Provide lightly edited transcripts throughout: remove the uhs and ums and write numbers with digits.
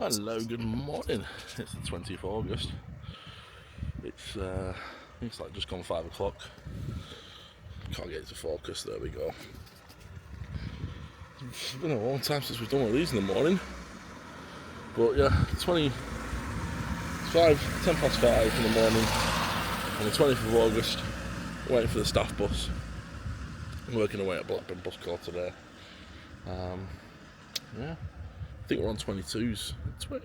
Hello, good morning. It's the 20th of August. It's like just gone 5 o'clock. Can't get it to focus, there we go. It's been a long time since we've done one of these in the morning. But yeah, 10 past 5 in the morning on the 20th of August, waiting for the staff bus. I'm working away at Blackburn bus call today. Yeah, I think we're on 22s and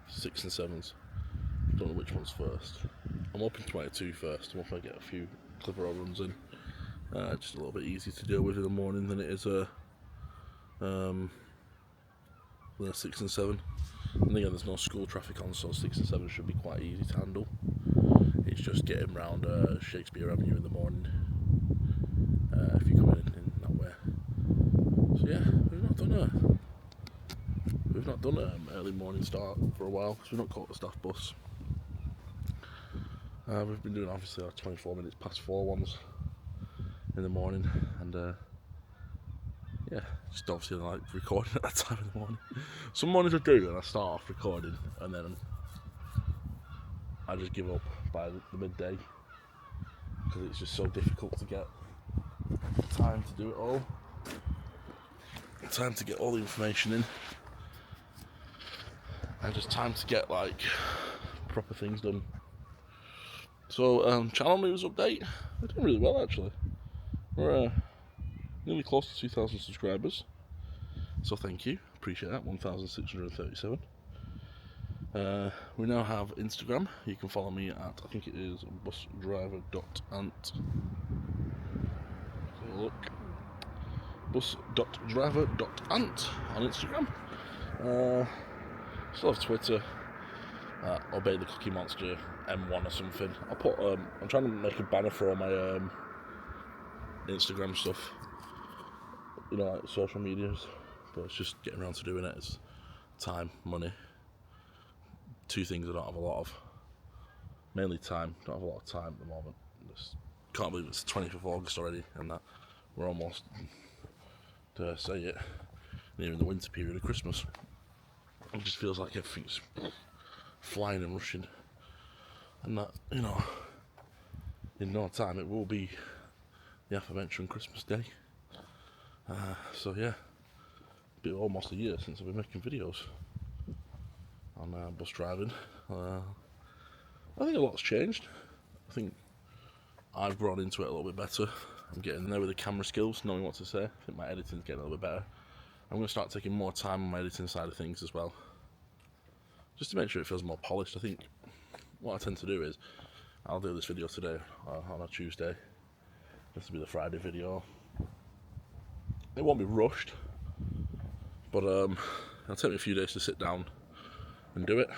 6 and 7s. Don't know which one's first. I'm hoping 22 first. I'm hoping I get a few clever runs in. Just a little bit easier to deal with in the morning than it is a 6 and 7. And again, there's no school traffic on, so 6 and 7 should be quite easy to handle. It's just getting round Shakespeare Avenue in the morning if you come in that way. So yeah, we've not done an early morning start for a while because we've not caught the staff bus. We've been doing obviously our 24 minutes past 4 ones in the morning, and yeah, just obviously like recording at that time in the morning. Some mornings I do, and I start off recording, and then I just give up by the midday because it's just so difficult to get time to do it all. Time to get all the information in, and just time to get like proper things done. So channel news update. We're doing really well actually. We're nearly close to 2,000 subscribers. So thank you, appreciate that. 1,637. We now have Instagram. You can follow me at, I think it is busdriver.ant. Have a look. Bus.driver.ant on Instagram. Still have Twitter. Obey the Cookie Monster M1 or something. I'll put. I'm trying to make a banner for all my Instagram stuff. You know, like social medias. But it's just getting around to doing it. It's time, money. Two things I don't have a lot of. Mainly time. Don't have a lot of time at the moment. Just can't believe it's the 20th of August already, and that we're almost, dare I say it, nearing the winter period of Christmas. It just feels like everything's flying and rushing, and that, you know, in no time it will be the aforementioned Christmas Day. So yeah, it's been almost a year since I've been making videos on bus driving. I think a lot's changed. I think I've grown into it a little bit better. I'm getting there with the camera skills, knowing what to say. I think my editing's getting a little bit better. I'm going to start taking more time on my editing side of things as well, just to make sure it feels more polished. I think what I tend to do is I'll do this video today on a Tuesday. This will be the Friday video. It won't be rushed, but it'll take me a few days to sit down and do it.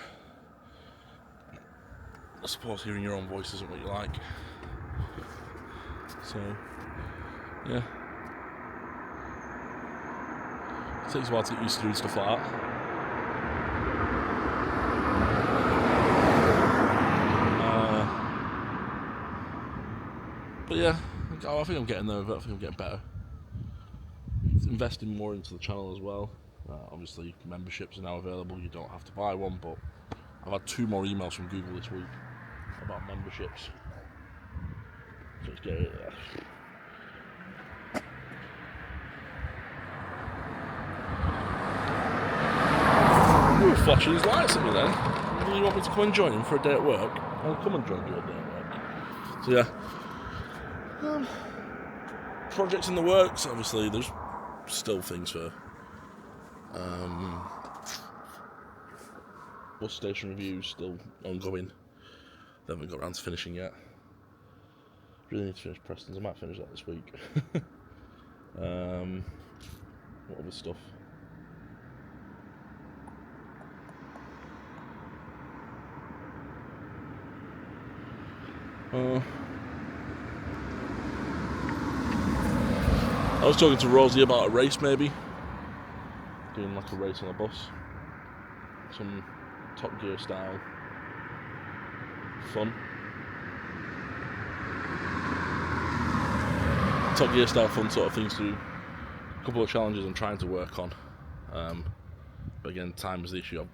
I suppose hearing your own voice isn't what you like. So, yeah. It takes a while to get used to doing stuff like that. But yeah, I think I'm getting there with it. I think I'm getting better. Investing more into the channel as well. Obviously, memberships are now available. You don't have to buy one, but I've had 2 more emails from Google this week about memberships. So it's getting there. You were flashing his lights at me then. You want me to come and join him for a day at work? I'll come and join you a day at work. So yeah. Projects in the works. Obviously, there's still things for bus station reviews still ongoing. They haven't got around to finishing yet. Really need to finish Preston's. I might finish that this week. What other stuff? I was talking to Rosie about a race, maybe doing like a race on a bus, some Top Gear style fun. Top Gear style fun sort of things to do. A couple of challenges I'm trying to work on. But again, time is the issue. I've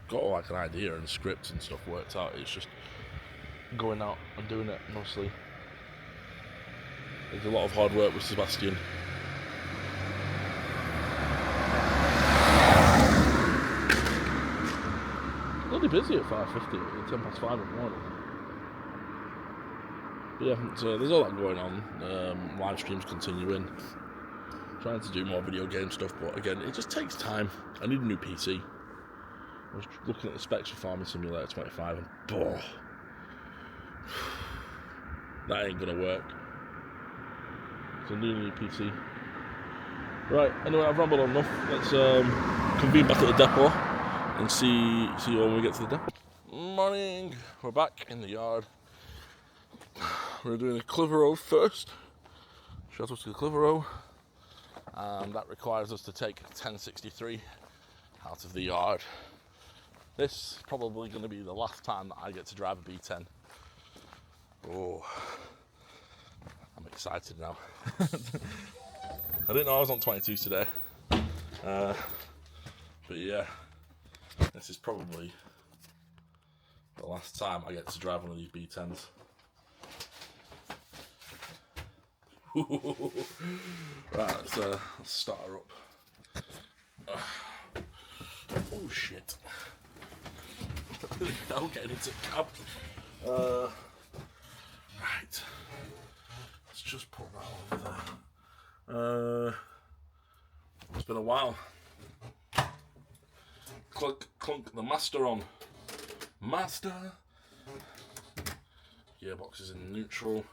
got like an idea and scripts and stuff worked out. It's just going out and doing it. And obviously, there's a lot of hard work with Sebastian. Bloody busy at 5:50, at 5:10 in the morning. But yeah, so there's all that going on. Live streams continuing. Trying to do more video game stuff, but again, it just takes time. I need a new PC. I was looking at the specs for Farming Simulator 25 and that ain't gonna work. So I need a new PC. Right, anyway, I've rambled on enough. Let's convene back at the depot and see you when we get to the depot. Morning, we're back in the yard. We're doing a Clitheroe first. Shout out to the Clitheroe. And that requires us to take 1063 out of the yard. This is probably going to be the last time that I get to drive a B10. Oh, I'm excited now. I didn't know I was on 22 today. But yeah, this is probably the last time I get to drive one of these B10s. Right, let's start her up. Oh shit. I'm getting into cab. Right. Let's just put that over there. It's been a while. Clunk, clunk the master on. Master. Gearbox is in neutral.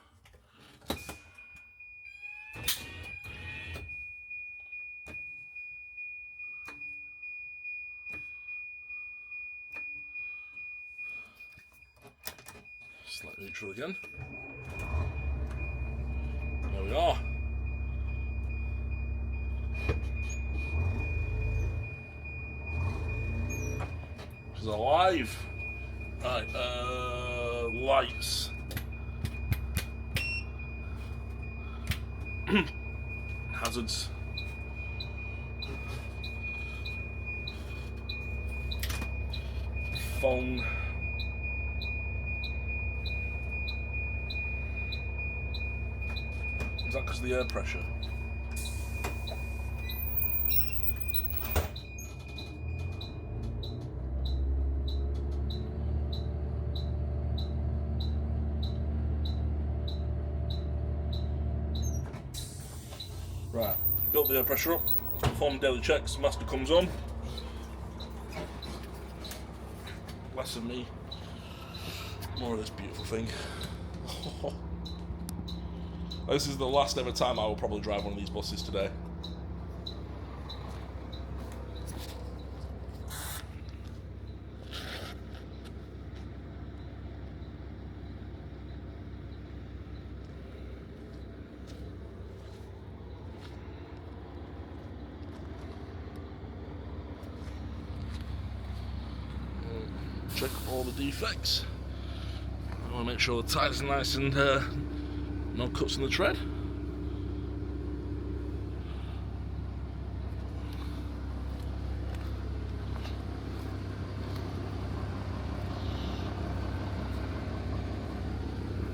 Select neutral again. There we are. She's alive. Right, lights. Hazards. Phone. Is that because of the air pressure? Right, built the air pressure up, perform daily checks, master comes on. Less of me, more of this beautiful thing. This is the last ever time I will probably drive one of these buses today. Check all the defects. I want to make sure the tyres are nice and no cuts in the tread.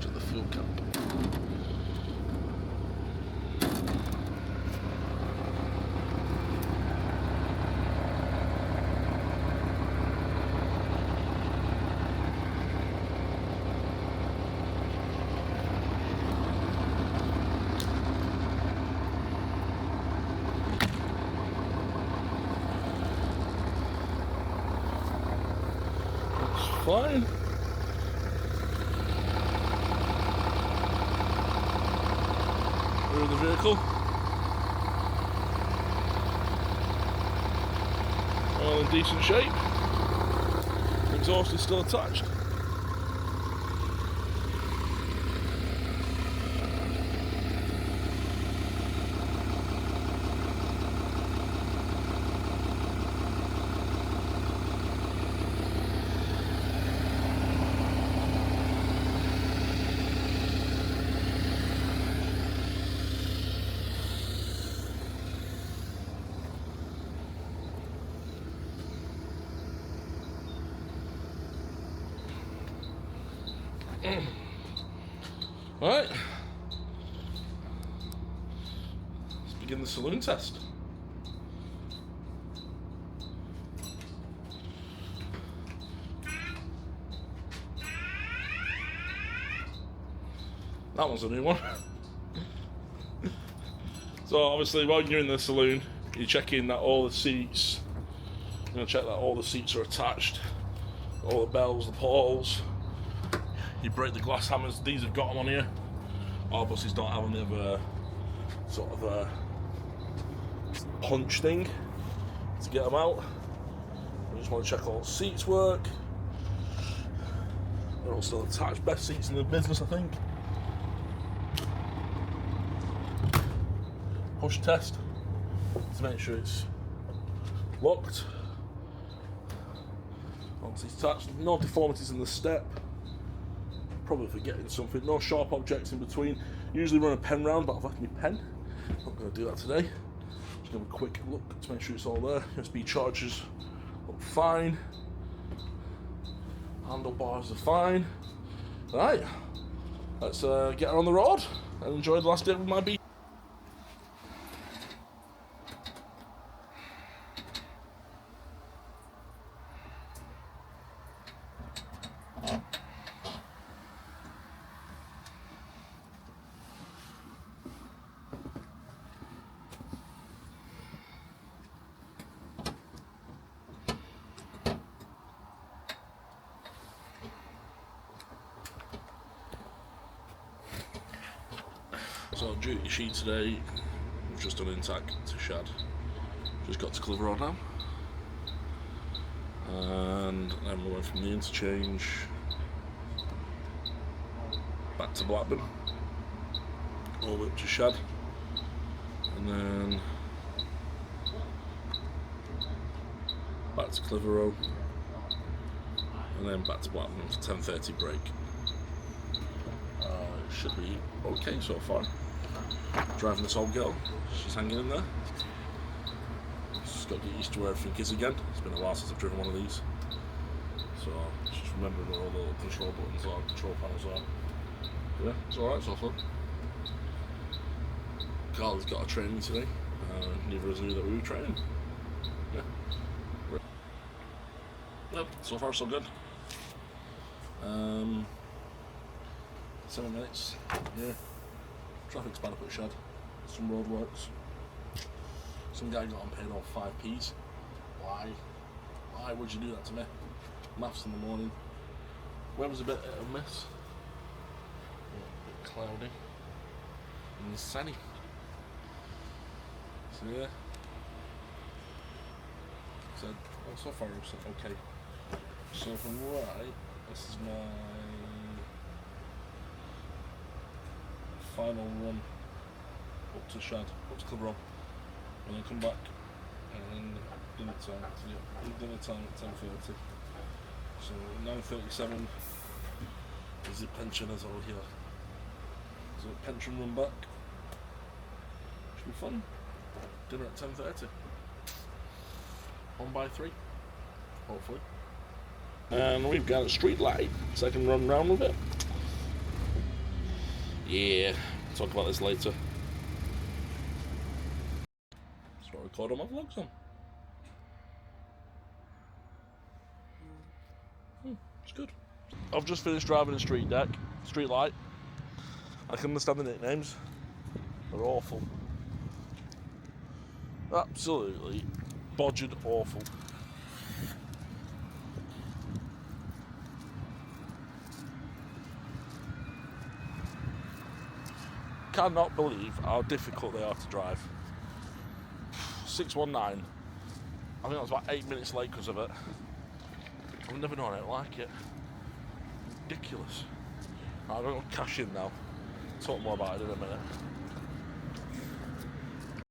Check the fuel cap. Fine. Rear of the vehicle. All in decent shape. Exhaust is still attached. Right. Let's begin the saloon test. That one's a new one. So obviously while you're in the saloon, you're checking that all the seats, you're going to check that all the seats are attached, all the bells, the portals. You break the glass hammers, these have got them on here. Our buses don't have them, they have a sort of a punch thing to get them out. We just want to check all the seats work. They're all still attached, best seats in the business I think. Push test to make sure it's locked. Once it's attached, no deformities in the step. Probably forgetting something. No sharp objects in between. Usually run a pen round, but I've left my pen. Not going to do that today. Just have a quick look to make sure it's all there. USB chargers look fine. Handlebars are fine. Right, let's get on the road and enjoy the last day with my B. So duty sheet today, we've just done intact to Shad. Just got to Clitheroe now. And then we went from the interchange back to Blackburn, over up to Shad, and then back to Clitheroe, and then back to Blackburn for 10:30 break. Should be okay so far. Driving this old girl, she's hanging in there. Just got to get used to where everything is again. It's been a while since I've driven one of these, so just remembering where all the little control buttons are, control panels are. Yeah, it's alright so far. Carl's got a training today, neither of us knew that we were training. Yeah. Yep, so far so good. 7 minutes, yeah. Traffic's bad up at Shad. Some roadworks. Some guy got unpaid off 5p's. Why? Why would you do that to me? Maths in the morning. Weather's a bit hit and miss. A bit cloudy. And sunny. So yeah. So, well, so far it's okay. So from right, this is my final run up to Shad, up to Clitheroe, and then come back and dinner time. So yeah, dinner time at 10:30. So 9:37 is the pensioners over here. So pension run back. Should be fun. Dinner at 10:30. On by 3, hopefully. And we've got a street light, so I can run round with it. Yeah, talk about this later. That's what I record all my vlogs on. It's good. I've just finished driving a street light. I can understand the nicknames. They're awful. Absolutely bodgered awful. Cannot believe how difficult they are to drive. 619. I think I was about 8 minutes late because of it. I've never known anything like it. Ridiculous. Right, I'm going to cash in now. Talk more about it in a minute.